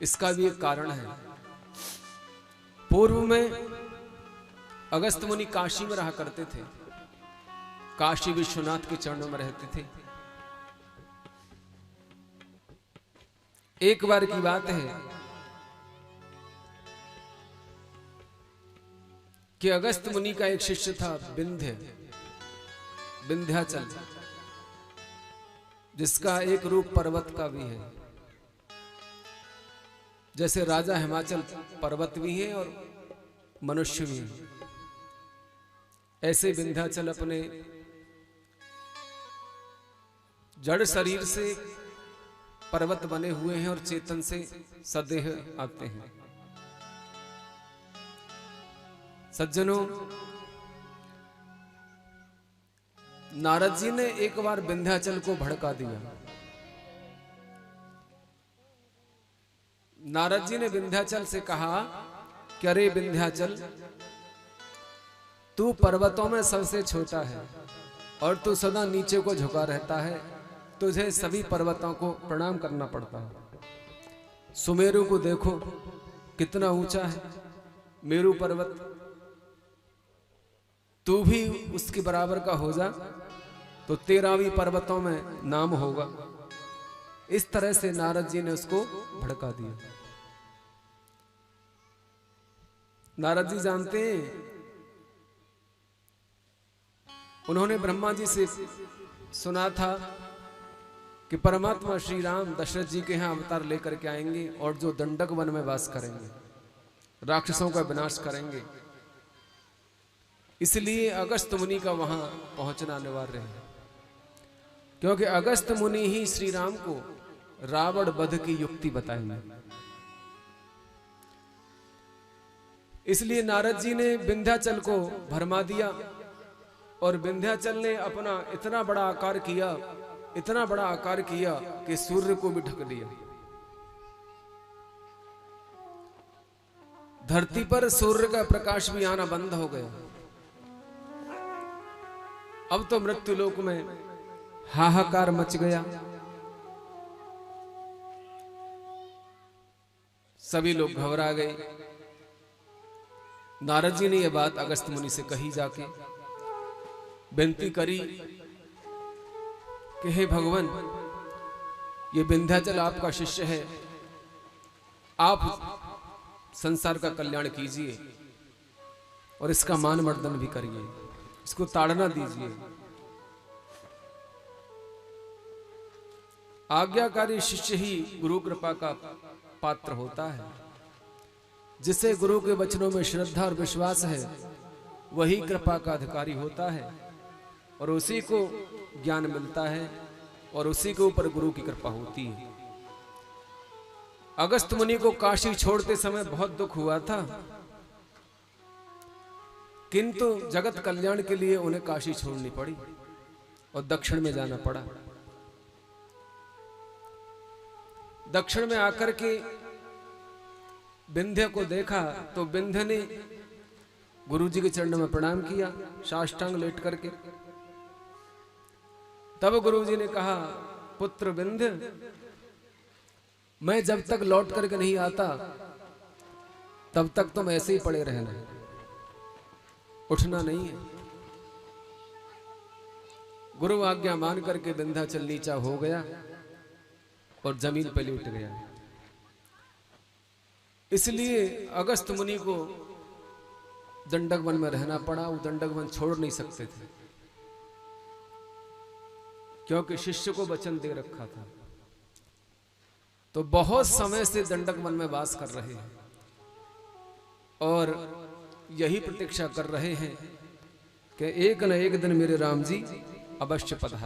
इसका भी एक कारण है। पूर्व में अगस्त मुनि काशी में रहा करते थे, काशी विश्वनाथ के चरणों में रहते थे। एक बार की बात है कि अगस्त मुनि का एक शिष्य था विंध्याचल, जिसका एक रूप पर्वत का भी है। जैसे राजा हिमाचल पर्वत भी है और मनुष्य भी है, ऐसे विंध्याचल अपने जड़ शरीर से पर्वत बने हुए हैं और चेतन से सदेह आते हैं। सज्जनों, नारद जी ने एक बार विंध्याचल को भड़का दिया। नारद जी ने विंध्याचल से कहा कि अरे विंध्याचल, तू पर्वतों में सबसे छोटा है और तू सदा नीचे को झुका रहता है, तुझे सभी पर्वतों को प्रणाम करना पड़ता है। सुमेरु को देखो कितना ऊंचा है, मेरु पर्वत, तू भी उसके बराबर का हो जा तो तेरा भी पर्वतों में नाम होगा। इस तरह से नारद जी ने उसको भड़का दिया। नारद जी जानते हैं, उन्होंने ब्रह्मा जी से सुना था कि परमात्मा श्री राम दशरथ जी के यहाँ अवतार लेकर के आएंगे और जो दंडक वन में वास करेंगे, राक्षसों का विनाश करेंगे। इसलिए अगस्त मुनि का वहां पहुंचना अनिवार्य है, क्योंकि अगस्त मुनि ही श्री राम को रावण वध की युक्ति बताएंगे। इसलिए नारद जी ने विंध्याचल को भरमा दिया और विंध्याचल ने अपना इतना बड़ा आकार किया, इतना बड़ा आकार किया कि सूर्य को भी ढक दिया। धरती पर सूर्य का प्रकाश भी आना बंद हो गया। अब तो मृत्यु लोक में हाहाकार मच गया। सभी लोग घबरा गए। नारद जी ने यह बात अगस्त मुनि से कही, जाके विनती करी कि हे भगवान, ये विंध्याचल आपका शिष्य है, आप संसार का कल्याण कीजिए और इसका मान मर्दन भी करिए, इसको ताड़ना दीजिए। आज्ञाकारी शिष्य ही गुरु कृपा का पात्र होता है। जिसे गुरु के वचनों में श्रद्धा और विश्वास है, वही कृपा का अधिकारी होता है और उसी को ज्ञान मिलता है और उसी के ऊपर गुरु की कृपा होती है। अगस्त मुनि को काशी छोड़ते समय बहुत दुख हुआ था, किंतु जगत कल्याण के लिए उन्हें काशी छोड़नी पड़ी और दक्षिण में जाना पड़ा। दक्षिण में आकर के विंध्य को देखा तो विंध्य ने गुरु जी के चरणों में प्रणाम किया, साष्टांग लेट करके। तब गुरु जी ने कहा, पुत्र विंध्य, मैं जब तक लौट करके नहीं आता तब तक तुम ऐसे ही पड़े रहना, उठना नहीं है। गुरु आज्ञा मान करके विंध्याचल नीचा हो गया और जमीन पर लेट गया। इसलिए अगस्त मुनि को दंडक वन में रहना पड़ा। वो दंडक वन छोड़ नहीं सकते थे, क्योंकि शिष्य को वचन दे रखा था। तो बहुत समय से दंडक वन में वास कर रहे हैं और यही प्रतीक्षा कर रहे हैं कि एक न एक दिन मेरे राम जी अवश्य पधार।